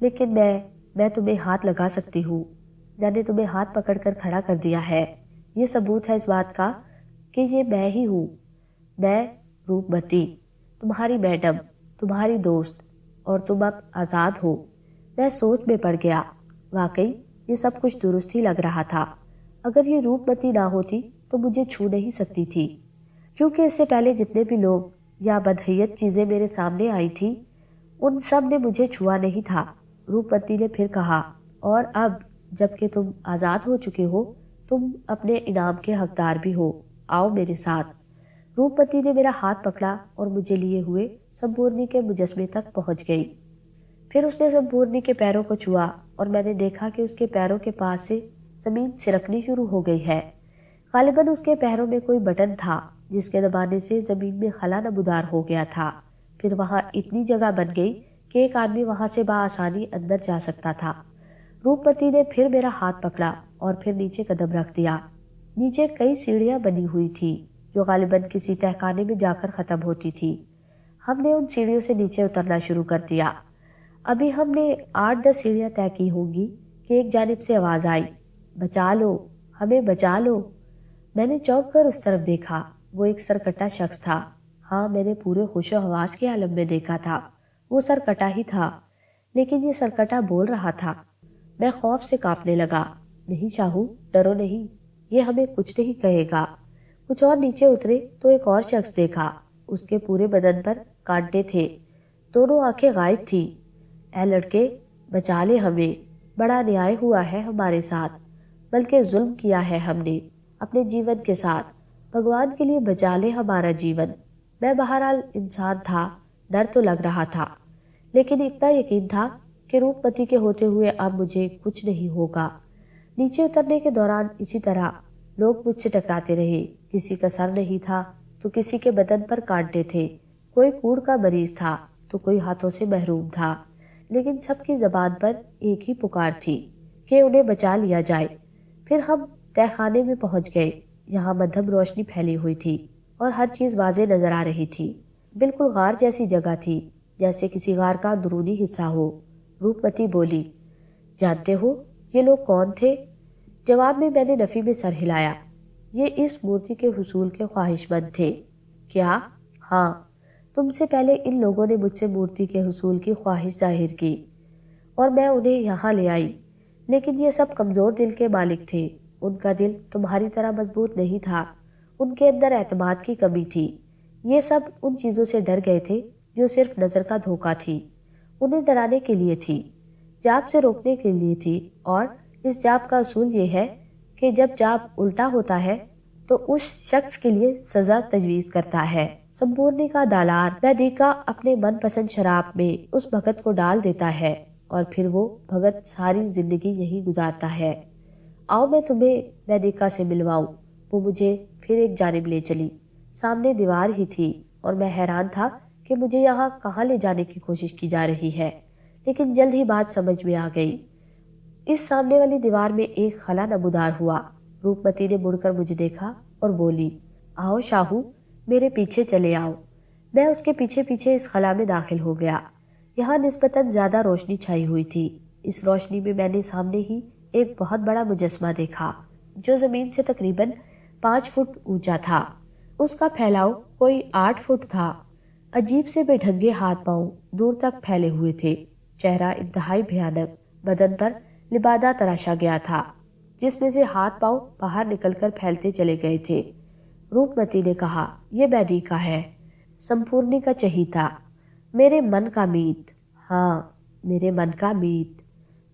لیکن میں تمہیں ہاتھ لگا سکتی ہوں. میں نے تمہیں ہاتھ پکڑ کر کھڑا کر دیا ہے. یہ ثبوت ہے اس بات کا کہ یہ میں ہی ہوں. میں روپمتی، تمہاری میڈم، تمہاری دوست، اور تم اب آزاد ہو. میں سوچ میں پڑ گیا. واقعی یہ سب کچھ درست ہی لگ رہا تھا. اگر یہ روپمتی نہ ہوتی تو مجھے چھو نہیں سکتی تھی، کیونکہ اس سے پہلے جتنے بھی لوگ یا بدحیت چیزیں میرے سامنے آئی تھی ان سب نے مجھے چھوا نہیں تھا. روپمتی نے پھر کہا، اور اب جب کہ تم آزاد ہو چکے ہو تم اپنے انعام کے حقدار بھی ہو. آؤ میرے ساتھ. روپمتی نے میرا ہاتھ پکڑا اور مجھے لیے ہوئے سمپورنی کے مجسمے تک پہنچ گئی. پھر اس نے سمپورنی کے پیروں کو چھوا اور میں نے دیکھا کہ اس کے پیروں کے پاس سے زمین سرکنی شروع ہو گئی ہے. غالباً اس کے پیروں میں کوئی بٹن تھا جس کے دبانے سے زمین میں خلا نمودار ہو گیا تھا. پھر وہاں اتنی جگہ بن گئی کہ ایک آدمی وہاں سے بآسانی اندر جا سکتا تھا. روپمتی نے پھر میرا ہاتھ پکڑا اور پھر نیچے قدم رکھ دیا. نیچے کئی سیڑھیاں بنی ہوئی تھی جو غالباً کسی تہخانے میں جا کر ختم ہوتی تھی. ہم نے ان سیڑھیوں سے نیچے اترنا شروع کر دیا. ابھی ہم نے 8-10 سیڑھیاں طے کی ہوں گی کہ ایک جانب سے آواز آئی، بچا لو، ہمیں بچا لو. میں نے چونک کر اس طرف دیکھا. وہ ایک سرکٹا شخص تھا. ہاں، میں نے پورے ہوش و حواس کے عالم میں دیکھا تھا. وہ سرکٹا ہی تھا، لیکن یہ سرکٹا بول رہا تھا. میں خوف سے کانپنے لگا. نہیں شاہو، ڈرو نہیں، یہ ہمیں کچھ نہیں کہے گا. کچھ اور نیچے اترے تو ایک اور شخص دیکھا. اس کے پورے بدن پر کانٹے تھے، دونوں آنکھیں غائب تھی. اے لڑکے، بچا لے ہمیں، بڑا نیائے ہوا ہے ہمارے ساتھ، بلکہ ظلم کیا ہے ہم نے اپنے جیون کے ساتھ. بھگوان کے لیے بچا لے ہمارا جیون. میں بہرحال انسان تھا. ڈر تو لگ رہا تھا، لیکن اتنا یقین تھا کہ روپمتی کے ہوتے ہوئے اب مجھے کچھ نہیں ہوگا. نیچے اترنے کے دوران اسی طرح لوگ مجھ سے ٹکراتے رہے. کسی کا سر نہیں تھا تو کسی کے بدن پر کانٹے تھے. کوئی کوڑ کا مریض تھا تو کوئی ہاتھوں سے محروم تھا، لیکن سب کی زبان پر ایک ہی پکار تھی کہ انہیں بچا لیا جائے. پھر ہم تہخانے میں پہنچ گئے. یہاں مدھم روشنی پھیلی ہوئی تھی اور ہر چیز واضح نظر آ رہی تھی. بالکل غار جیسی جگہ تھی، جیسے کسی غار کا اندرونی حصہ ہو. روپمتی بولی، جانتے ہو یہ لوگ کون تھے؟ جواب میں نے نفی میں سر ہلایا. یہ اس مورتی کے حصول کے خواہش مند تھے. کیا؟ ہاں، تم سے پہلے ان لوگوں نے مجھ سے مورتی کے حصول کی خواہش ظاہر کی اور میں انہیں یہاں لے آئی. لیکن یہ سب کمزور دل کے مالک تھے. ان کا دل تمہاری طرح مضبوط نہیں تھا. ان کے اندر اعتماد کی کمی تھی. یہ سب ان چیزوں سے ڈر گئے تھے جو صرف نظر کا دھوکہ تھی. انہیں ڈرانے کے لیے تھی، جاپ سے روکنے کے لیے تھی. اور اس جاپ کا اصول یہ ہے کہ جب جاپ الٹا ہوتا ہے تو اس شخص کے لیے سزا تجویز کرتا ہے. سمپورنی کا دالار ویدیکا اپنے من پسند شراب میں اس بھگت کو ڈال دیتا ہے اور پھر وہ بھگت ساری زندگی یہی گزارتا ہے. آؤ میں تمہیں ویدیکا سے ملواؤں. وہ مجھے پھر ایک جانب لے چلی. سامنے دیوار ہی تھی اور میں حیران تھا کہ مجھے یہاں کہاں لے جانے کی کوشش کی جا رہی ہے، لیکن جلد ہی بات سمجھ میں آ گئی. اس سامنے والی دیوار میں ایک خلا نمودار ہوا. روپمتی نے مڑ کر مجھے دیکھا اور بولی، آؤ شاہو، میرے پیچھے چلے آؤ. میں اس کے پیچھے پیچھے اس خلا میں داخل ہو گیا. یہاں نسبتاً زیادہ روشنی چھائی ہوئی تھی. اس روشنی میں نے سامنے ہی ایک بہت بڑا مجسمہ دیکھا جو زمین سے تقریباً 5 فٹ اونچا تھا. اس کا پھیلاؤ کوئی 8 فٹ تھا. عجیب سے بے ڈھنگے ہاتھ پاؤں دور تک پھیلے ہوئے تھے. چہرہ انتہائی بھیانک. بدن پر لبادہ تراشا گیا تھا جس میں سے ہاتھ پاؤں باہر نکل کر پھیلتے چلے گئے تھے. روپمتی نے کہا، یہ ویدیکا ہے، سمپورنی کا چہیتا، میرے من کا میت. ہاں، میرے من کا میت.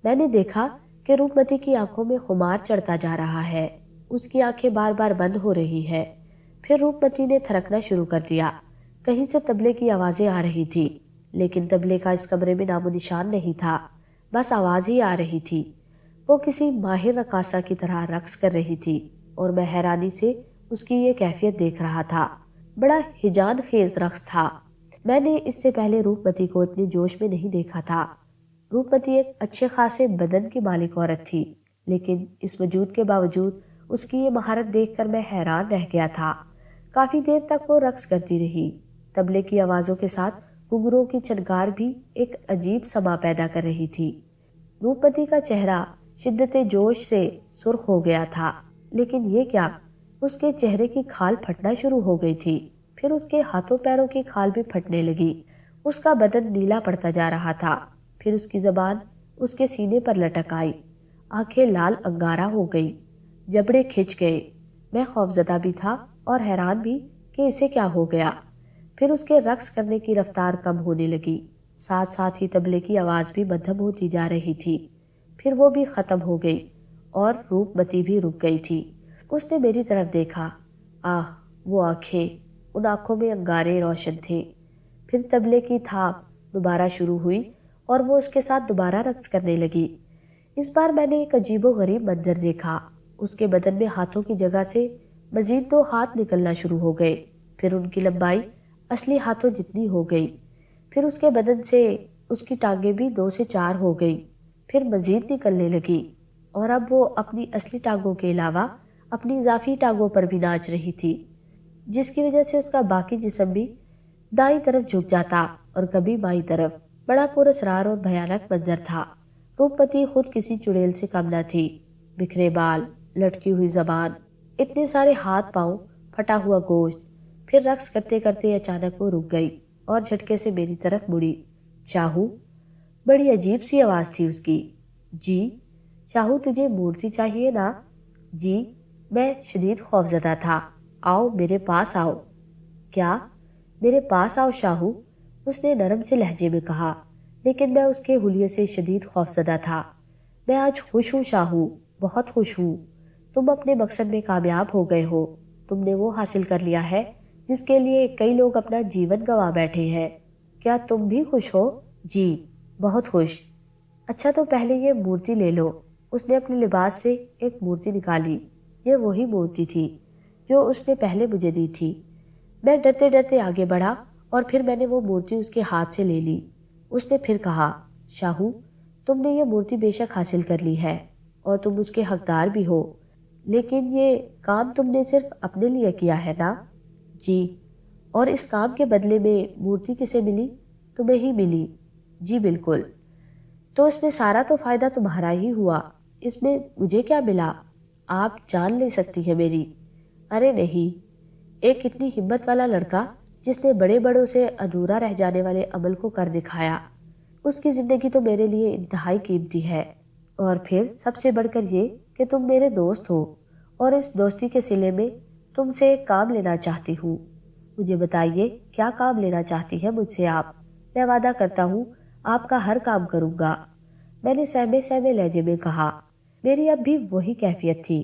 میں نے دیکھا کہ روپمتی کی آنکھوں میں خمار چڑھتا جا رہا ہے. اس کی آنکھیں بار بار بند ہو رہی ہے. پھر روپمتی نے تھرکنا شروع کر دیا. کہیں سے طبلے کی آوازیں آ رہی تھی، لیکن طبلے کا اس کمرے میں نام و نشان نہیں تھا. بس آواز ہی آ رہی تھی. وہ کسی ماہر رقاصہ کی طرح رقص کر رہی تھی اور میں حیرانی سے اس کی یہ کیفیت دیکھ رہا تھا. بڑا ہیجان خیز رقص تھا. میں نے اس سے پہلے روپمتی کو اتنے جوش میں نہیں دیکھا تھا. روپمتی ایک اچھے خاصے بدن کی مالک عورت تھی، لیکن اس وجود کے باوجود اس کی یہ مہارت دیکھ کر میں حیران رہ گیا تھا. کافی دیر تک وہ رقص کرتی رہی. طبلے کی آوازوں کے ساتھ گھنگروں کی چنگار بھی ایک عجیب سما پیدا کر رہی تھی۔ روپمتی کا چہرہ شدت جوش سے سرخ ہو گیا تھا، لیکن یہ کیا، اس کے چہرے کی کھال پھٹنا شروع ہو گئی تھی، پھر اس کے ہاتھوں پیروں کی کھال بھی پھٹنے لگی، اس کا بدن نیلا پڑتا جا رہا تھا، پھر اس کی زبان اس کے سینے پر لٹک آئی، آنکھیں لال انگارہ ہو گئی، جبڑے کھچ گئے۔ میں خوفزدہ بھی تھا اور حیران بھی کہ اسے کیا ہو گیا۔ پھر اس کے رقص کرنے کی رفتار کم ہونے لگی، ساتھ ساتھ ہی طبلے کی آواز بھی مدھم ہوتی جا رہی تھی، پھر وہ بھی ختم ہو گئی اور روپمتی بھی رک گئی تھی۔ اس نے میری طرف دیکھا، آہ وہ آنکھیں، ان آنکھوں میں انگارے روشن تھے۔ پھر طبلے کی تھاپ دوبارہ شروع ہوئی اور وہ اس کے ساتھ دوبارہ رقص کرنے لگی۔ اس بار میں نے ایک عجیب و غریب منظر دیکھا، اس کے بدن میں ہاتھوں کی جگہ سے مزید 2 ہاتھ نکلنا شروع ہو گئے، پھر ان کی لمبائی اصلی ہاتھوں جتنی ہو گئی، پھر اس کے بدن سے اس کی ٹانگیں بھی 2 سے 4 ہو گئی، پھر مزید نکلنے لگی، اور اب وہ اپنی اصلی ٹانگوں کے علاوہ اپنی اضافی ٹانگوں پر بھی ناچ رہی تھی، جس کی وجہ سے اس کا باقی جسم بھی دائیں طرف جھک جاتا اور کبھی بائیں طرف۔ بڑا پراسرار اور بھیانک منظر تھا۔ روپمتی خود کسی چڑیل سے کم نہ تھی، بکھرے بال، لٹکی ہوئی زبان، اتنے سارے ہاتھ پاؤں، پھٹا ہوا گوشت۔ پھر رقص کرتے کرتے اچانک وہ رک گئی اور جھٹکے سے میری طرف مڑی۔ شاہو، بڑی عجیب سی آواز تھی اس کی۔ جی شاہو، تجھے مورتی چاہیے نا؟ جی، میں شدید خوفزدہ تھا۔ آؤ میرے پاس آؤ۔ کیا؟ میرے پاس آؤ شاہو، اس نے نرم سے لہجے میں کہا، لیکن میں اس کے حلیے سے شدید خوفزدہ تھا۔ میں آج خوش ہوں شاہو، بہت خوش ہوں۔ تم اپنے مقصد میں کامیاب ہو گئے ہو، تم نے وہ حاصل کر لیا ہے جس کے لیے کئی لوگ اپنا جیون گنوا بیٹھے ہیں۔ کیا تم بھی خوش ہو؟ جی، بہت خوش۔ اچھا تو پہلے یہ مورتی لے لو۔ اس نے اپنے لباس سے ایک مورتی نکالی۔ یہ وہی مورتی تھی جو اس نے پہلے مجھے دی تھی۔ میں ڈرتے ڈرتے آگے بڑھا اور پھر میں نے وہ مورتی اس کے ہاتھ سے لے لی۔ اس نے پھر کہا، شاہو، تم نے یہ مورتی بے شک حاصل کر لی ہے اور تم اس کے حقدار بھی ہو، لیکن یہ کام تم نے صرف اپنے لیے کیا ہے نا؟ جی، اور اس کام کے بدلے میں مورتی کسے ملی؟ تمہیں ہی ملی۔ جی بالکل۔ تو اس میں سارا تو فائدہ تمہارا ہی ہوا، اس میں مجھے کیا ملا؟ آپ جان لے سکتی ہے میری۔ ارے نہیں، ایک اتنی ہمت والا لڑکا جس نے بڑے بڑوں سے ادھورا رہ جانے والے عمل کو کر دکھایا، اس کی زندگی تو میرے لیے انتہائی قیمتی ہے، اور پھر سب سے بڑھ کر یہ کہ تم میرے دوست ہو، اور اس دوستی کے صلے میں تم سے ایک کام لینا چاہتی ہوں۔ مجھے بتائیے کیا کام لینا چاہتی ہے مجھ سے آپ؟ میں وعدہ کرتا ہوں آپ کا ہر کام کروں گا، میں نے سہمے سہمے لہجے میں کہا۔ میری اب بھی وہی کیفیت تھی۔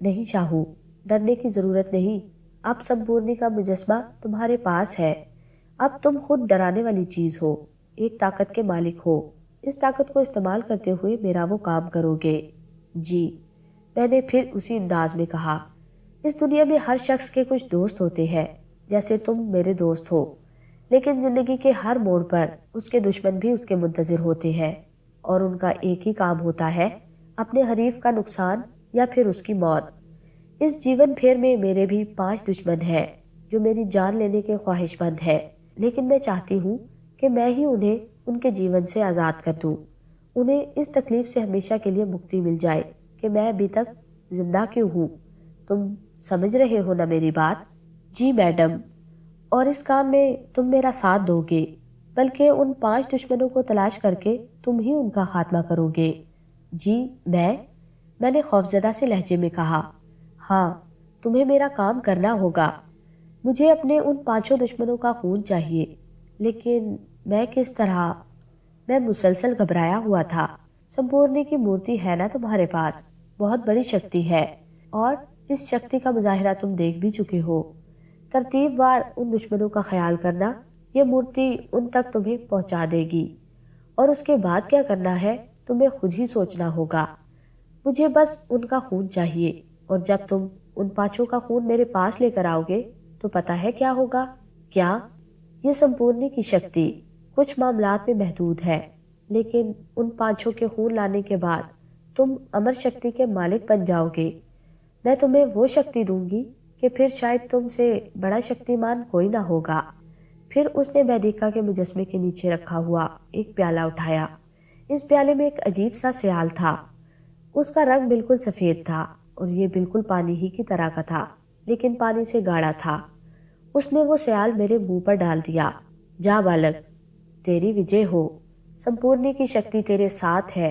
نہیں شاہو، ڈرنے کی ضرورت نہیں، اب سمپورنی کا مجسمہ تمہارے پاس ہے، اب تم خود ڈرانے والی چیز ہو، ایک طاقت کے مالک ہو، اس طاقت کو استعمال کرتے ہوئے میرا وہ کام کرو گے۔ جی، میں نے پھر اسی انداز میں کہا۔ اس دنیا میں ہر شخص کے کچھ دوست ہوتے ہیں، جیسے تم میرے دوست ہو، لیکن زندگی کے ہر موڑ پر اس کے دشمن بھی اس کے منتظر ہوتے ہیں، اور ان کا ایک ہی کام ہوتا ہے، اپنے حریف کا نقصان یا پھر اس کی موت۔ اس جیون پھیر میں میرے بھی 5 دشمن ہیں جو میری جان لینے کے خواہش مند ہیں، لیکن میں چاہتی ہوں کہ میں ہی انہیں ان کے جیون سے آزاد کر دوں، انہیں اس تکلیف سے ہمیشہ کے لیے مکتی مل جائے کہ میں ابھی تک زندہ کیوں ہوں۔ تم سمجھ رہے ہو نا میری بات؟ جی میڈم، اور اس کام میں تم میرا ساتھ دو گے، بلکہ ان 5 دشمنوں کو تلاش کر کے تم ہی ان کا خاتمہ کرو گے۔ جی میں نے خوفزدہ سے لہجے میں کہا۔ ہاں، تمہیں میرا کام کرنا ہوگا۔ مجھے اپنے ان 5 دشمنوں کا خون چاہیے، لیکن میں کس طرح؟ میں مسلسل گھبرایا ہوا تھا۔ سمپورنی کی مورتی ہے نا تمہارے پاس؟ بہت بڑی شکتی ہے، اور اس شکتی کا مظاہرہ تم دیکھ بھی چکے ہو۔ ترتیب وار ان دشمنوں کا خیال کرنا، یہ مورتی ان تک تمہیں پہنچا دے گی، اور اس کے بعد کیا کرنا ہے تمہیں خود ہی سوچنا ہوگا۔ مجھے بس ان کا خون چاہیے، اور جب تم ان 5 کا خون میرے پاس لے کر آؤ گے تو پتہ ہے کیا ہوگا؟ کیا؟ یہ سمپورنی کی شکتی کچھ معاملات میں محدود ہے، لیکن ان 5 کے خون لانے کے بعد تم امر شکتی کے مالک بن جاؤ گے۔ میں تمہیں وہ شکتی دوں گی کہ پھر شاید تم سے بڑا شکتیمان کوئی نہ ہوگا۔ پھر اس نے بیدیکا کے مجسمے کے نیچے رکھا ہوا ایک پیالہ اٹھایا۔ اس پیالے میں ایک عجیب سا سیال تھا۔ اس کا رنگ بالکل سفید تھا اور یہ بالکل پانی ہی کی طرح کا تھا، لیکن پانی سے گاڑھا تھا۔ اس نے وہ سیال میرے منہ پر ڈال دیا۔ جا بالک، تیری وجے ہو، سمپورنی کی شکتی تیرے ساتھ ہے،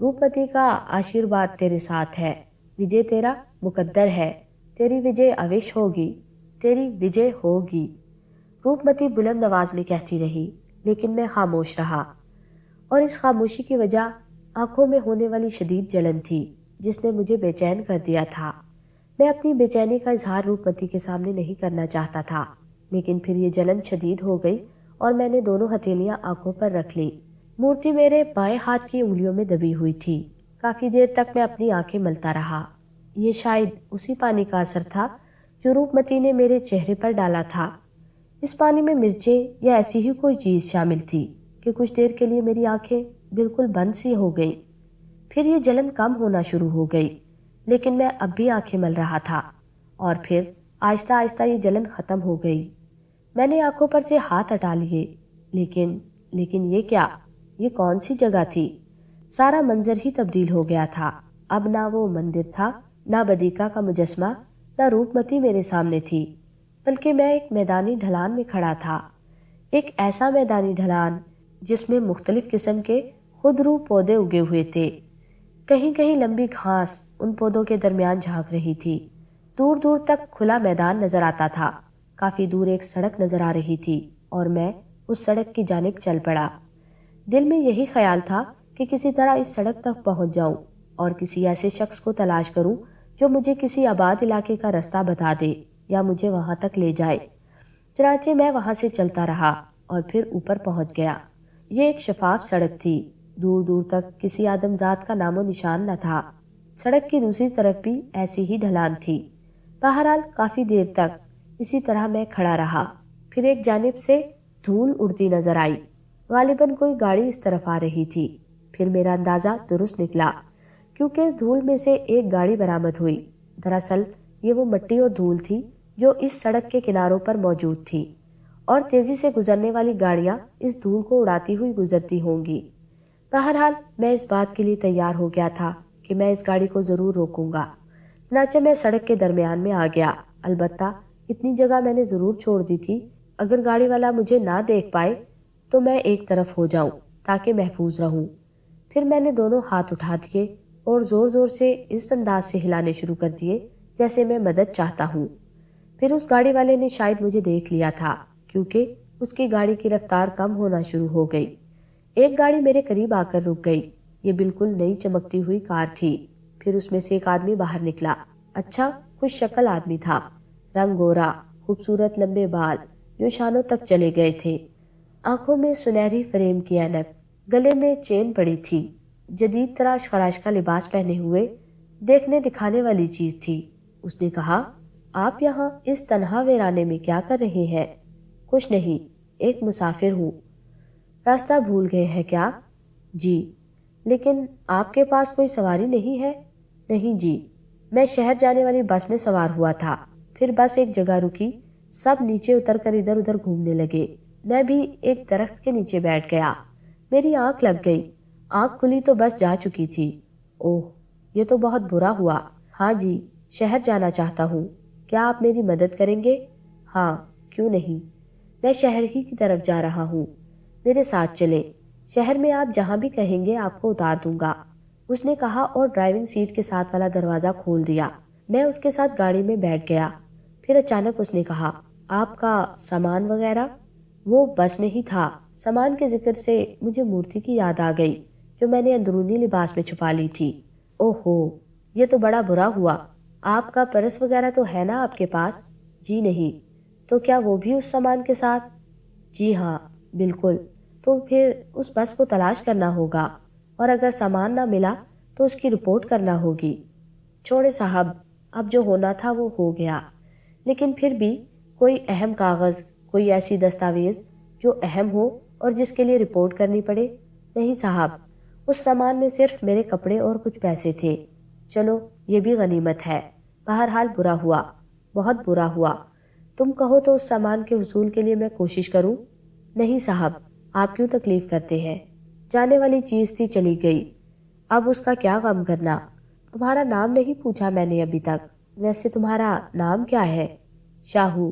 روپمتی کا آشیرواد تیرے ساتھ ہے، وجے تیرا مقدر ہے، تیری وجے اوش ہوگی، تیری وجے ہوگی۔ روپمتی بلند آواز میں کہتی رہی، لیکن میں خاموش رہا، اور اس خاموشی کی وجہ آنکھوں میں ہونے والی شدید جلن تھی جس نے مجھے بے چین کر دیا تھا۔ میں اپنی بے چینی کا اظہار روپمتی کے سامنے نہیں کرنا چاہتا تھا، لیکن پھر یہ جلن شدید ہو گئی اور میں نے دونوں ہتھیلیاں آنکھوں پر رکھ لی۔ مورتی میرے بائیں ہاتھ کی انگلیوں میں دبی ہوئی تھی۔ کافی دیر تک میں اپنی آنکھیں ملتا رہا۔ یہ شاید اسی پانی کا اثر تھا جو روپمتی نے میرے چہرے پر ڈالا تھا۔ اس پانی میں مرچیں یا ایسی ہی کوئی چیز شامل تھی کہ کچھ دیر کے لیے میری آنکھیں بالکل بند سی ہو گئی۔ پھر یہ جلن کم ہونا شروع ہو گئی، لیکن میں اب بھی آنکھیں مل رہا تھا، اور پھر آہستہ آہستہ یہ جلن ختم ہو گئی۔ میں نے آنکھوں پر سے ہاتھ ہٹا لیے، لیکن یہ کیا؟ یہ کون سی جگہ تھی؟ سارا منظر ہی تبدیل ہو گیا تھا۔ اب نہ وہ مندر تھا، نہ بدیکا کا مجسمہ، نہ روپمتی میرے سامنے تھی، بلکہ میں ایک میدانی ڈھلان میں کھڑا تھا۔ ایک ایسا میدانی ڈھلان جس میں مختلف قسم کے خودرو پودے اگے ہوئے تھے۔ کہیں کہیں لمبی گھاس ان پودوں کے درمیان جھانک رہی تھی۔ دور دور تک کھلا میدان نظر آتا تھا۔ کافی دور ایک سڑک نظر آ رہی تھی اور میں اس سڑک کی جانب چل پڑا۔ دل میں یہی خیال تھا کہ کسی طرح اس سڑک تک پہنچ جاؤں اور کسی ایسے شخص کو تلاش کروں جو مجھے کسی آباد علاقے کا رستہ بتا دے یا مجھے وہاں تک لے جائے۔ چنانچہ میں وہاں سے چلتا رہا اور پھر اوپر پہنچ گیا۔ یہ ایک شفاف سڑک تھی۔ دور دور تک کسی آدم ذات کا نام و نشان نہ تھا۔ سڑک کی دوسری طرف بھی ایسی ہی ڈھلان تھی۔ بہرحال کافی دیر تک اسی طرح میں کھڑا رہا۔ پھر ایک جانب سے دھول اڑتی نظر آئی۔ غالباً کوئی گاڑی اس طرف آ رہی تھی۔ پھر میرا اندازہ درست نکلا، کیونکہ اس دھول میں سے ایک گاڑی برآمد ہوئی۔ دراصل یہ وہ مٹی اور دھول تھی جو اس سڑک کے کناروں پر موجود تھی، اور تیزی سے گزرنے والی گاڑیاں اس دھول کو اڑاتی ہوئی گزرتی ہوں گی۔ بہرحال میں اس بات کے لیے تیار ہو گیا تھا کہ میں اس گاڑی کو ضرور روکوں گا۔ چنانچہ میں سڑک کے درمیان میں آ گیا۔ البتہ اتنی جگہ میں نے ضرور چھوڑ دی تھی، اگر گاڑی والا مجھے نہ دیکھ پائے تو میں ایک طرف ہو جاؤں تاکہ محفوظ رہوں۔ پھر میں نے دونوں ہاتھ اٹھا دیے اور زور زور سے اس انداز سے ہلانے شروع کر دیے جیسے میں مدد چاہتا ہوں۔ پھر اس گاڑی والے نے شاید مجھے دیکھ لیا تھا، کیونکہ اس کی گاڑی کی رفتار کم ہونا شروع ہو گئی۔ ایک گاڑی میرے قریب آ کر رک گئی۔ یہ بالکل نئی چمکتی ہوئی کار تھی۔ پھر اس میں سے ایک آدمی باہر نکلا۔ اچھا خوش شکل آدمی تھا، رنگ گورا، خوبصورت لمبے بال جو شانوں تک چلے گئے تھے، آنکھوں میں سنہری فریم کی اینک، گلے میں چین پڑی تھی، جدید تراش خراش کا لباس پہنے ہوئے، دیکھنے دکھانے والی چیز تھی۔ اس نے کہا، آپ یہاں اس تنہا ویرانے میں کیا کر رہے ہیں؟ کچھ نہیں، ایک مسافر ہوں۔ راستہ بھول گئے ہیں کیا؟ جی۔ لیکن آپ کے پاس کوئی سواری نہیں ہے؟ نہیں جی، میں شہر جانے والی بس میں سوار ہوا تھا۔ پھر بس ایک جگہ رکی، سب نیچے اتر کر ادھر ادھر گھومنے لگے۔ میں بھی ایک درخت کے نیچے بیٹھ گیا۔ میری آنکھ لگ گئی۔ آنکھ کھلی تو بس جا چکی تھی۔ اوہ، یہ تو بہت برا ہوا۔ ہاں جی، شہر جانا چاہتا ہوں۔ کیا آپ میری مدد کریں گے؟ ہاں، کیوں نہیں۔ میں شہر ہی کی طرف جا رہا ہوں، میرے ساتھ چلیں۔ شہر میں آپ جہاں بھی کہیں گے آپ کو اتار دوں گا، اس نے کہا اور ڈرائیونگ سیٹ کے ساتھ والا دروازہ کھول دیا۔ میں اس کے ساتھ گاڑی میں بیٹھ گیا۔ پھر اچانک اس نے کہا، آپ کا سامان وغیرہ؟ وہ بس میں ہی تھا۔ سامان کے ذکر سے مجھے مورتی کی یاد آ گئی جو میں نے اندرونی لباس میں چھپا لی تھی۔ اوہو، یہ تو بڑا برا ہوا۔ آپ کا پرس وغیرہ تو ہے نا آپ کے پاس؟ جی نہیں۔ تو کیا وہ بھی اس سامان کے ساتھ؟ جی ہاں، بالکل۔ تو پھر اس بس کو تلاش کرنا ہوگا، اور اگر سامان نہ ملا تو اس کی رپورٹ کرنا ہوگی۔ چھوڑے صاحب، اب جو ہونا تھا وہ ہو گیا، لیکن پھر بھی کوئی اہم کاغذ، کوئی ایسی دستاویز جو اہم ہو اور جس کے لیے رپورٹ کرنی پڑے؟ نہیں صاحب، اس سامان میں صرف میرے کپڑے اور کچھ پیسے تھے۔ چلو، یہ بھی غنیمت ہے۔ بہرحال برا ہوا، بہت برا ہوا۔ تم کہو تو اس سامان کے حصول کے لیے میں کوشش کروں؟ نہیں صاحب، آپ کیوں تکلیف کرتے ہیں؟ جانے والی چیز تھی، چلی گئی، اب اس کا کیا غم کرنا؟ تمہارا نام نہیں پوچھا میں نے ابھی تک، ویسے تمہارا نام کیا ہے؟ شاہو۔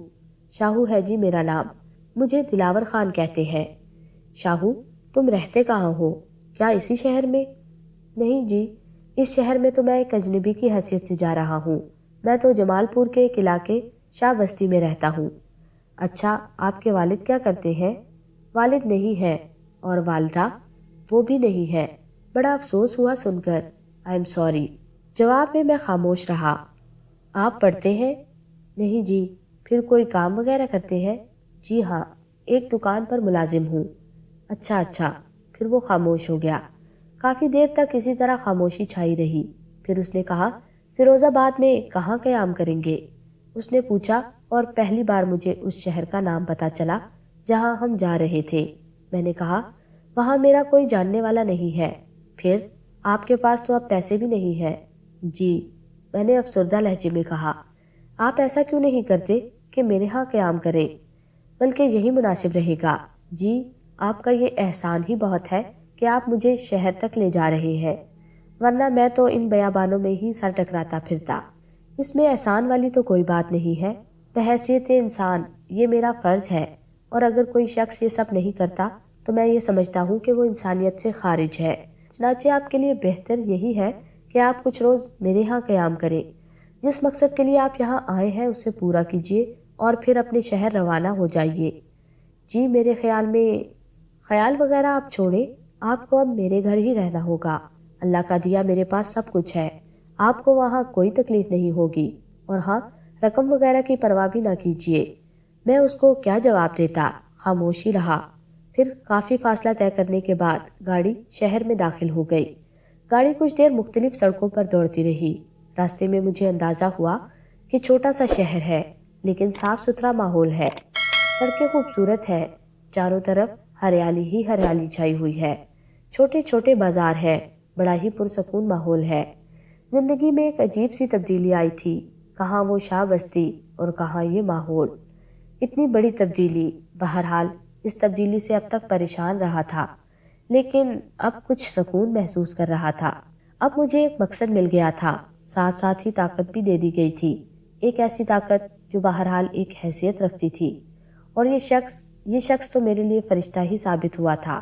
شاہو ہے جی میرا نام، مجھے دلاور خان کہتے ہیں۔ شاہو، تم رہتے کہاں ہو؟ کیا اسی شہر میں؟ نہیں جی، اس شہر میں تو میں ایک اجنبی کی حیثیت سے جا رہا ہوں، میں تو جمال پور کے ایک علاقے شاہ بستی میں رہتا ہوں۔ اچھا، آپ کے والد کیا کرتے ہیں؟ والد نہیں ہے، اور والدہ؟ وہ بھی نہیں ہے، بڑا افسوس ہوا سن کر، آئی ایم سوری۔ جواب میں خاموش رہا۔ آپ پڑھتے ہیں؟ نہیں جی۔ پھر کوئی کام وغیرہ کرتے ہیں؟ جی ہاں، ایک دکان پر ملازم ہوں۔ اچھا اچھا، پھر وہ خاموش ہو گیا۔ کافی دیر تک اسی طرح خاموشی چھائی رہی، پھر اس نے کہا، فیروز آباد میں کہاں قیام کریں گے؟ اس نے پوچھا، اور پہلی بار مجھے اس شہر کا نام پتا چلا جہاں ہم جا رہے تھے۔ میں نے کہا، وہاں میرا کوئی جاننے والا نہیں ہے۔ پھر آپ کے پاس تو اب پیسے بھی نہیں ہیں۔ جی، میں نے افسردہ لہجے میں کہا۔ آپ ایسا کیوں نہیں کرتے کہ میرے ہاں قیام کریں؟ بلکہ یہی مناسب رہے گا۔ جی، آپ کا یہ احسان ہی بہت ہے کہ آپ مجھے شہر تک لے جا رہے ہیں، ورنہ میں تو ان بیابانوں میں ہی سر ٹکراتا پھرتا۔ اس میں احسان والی تو کوئی بات نہیں ہے، بحیثیت انسان یہ میرا فرض ہے، اور اگر کوئی شخص یہ سب نہیں کرتا تو میں یہ سمجھتا ہوں کہ وہ انسانیت سے خارج ہے۔ چنانچہ آپ کے لیے بہتر یہی ہے کہ آپ کچھ روز میرے ہاں قیام کریں، جس مقصد کے لیے آپ یہاں آئے ہیں اسے پورا کیجیے اور پھر اپنے شہر روانہ ہو جائیے۔ جی، میرے خیال میں… خیال وغیرہ آپ چھوڑیں، آپ کو اب میرے گھر ہی رہنا ہوگا۔ اللہ کا دیا میرے پاس سب کچھ ہے، آپ کو وہاں کوئی تکلیف نہیں ہوگی، اور ہاں، رقم وغیرہ کی پرواہ بھی نہ کیجیے۔ میں اس کو کیا جواب دیتا؟ خاموشی رہا۔ پھر کافی فاصلہ طے کرنے کے بعد گاڑی شہر میں داخل ہو گئی۔ گاڑی کچھ دیر مختلف سڑکوں پر دوڑتی رہی۔ راستے میں مجھے اندازہ ہوا کہ چھوٹا سا شہر ہے، لیکن صاف ستھرا ماحول ہے۔ سڑکیں خوبصورت ہیں، چاروں طرف ہریالی ہی ہریالی چھائی ہوئی ہے، چھوٹے چھوٹے بازار ہیں، بڑا ہی پرسکون ماحول ہے۔ زندگی میں ایک عجیب سی تبدیلی آئی تھی، کہاں وہ شاہ بستی اور کہاں یہ ماحول۔ اتنی بڑی تبدیلی، بہرحال اس تبدیلی سے اب تک پریشان رہا تھا، لیکن اب کچھ سکون محسوس کر رہا تھا۔ اب مجھے ایک مقصد مل گیا تھا، ساتھ ساتھ ہی طاقت بھی دے دی گئی تھی، ایک ایسی طاقت جو بہرحال ایک حیثیت رکھتی تھی، اور یہ شخص تو میرے لیے فرشتہ ہی ثابت ہوا تھا۔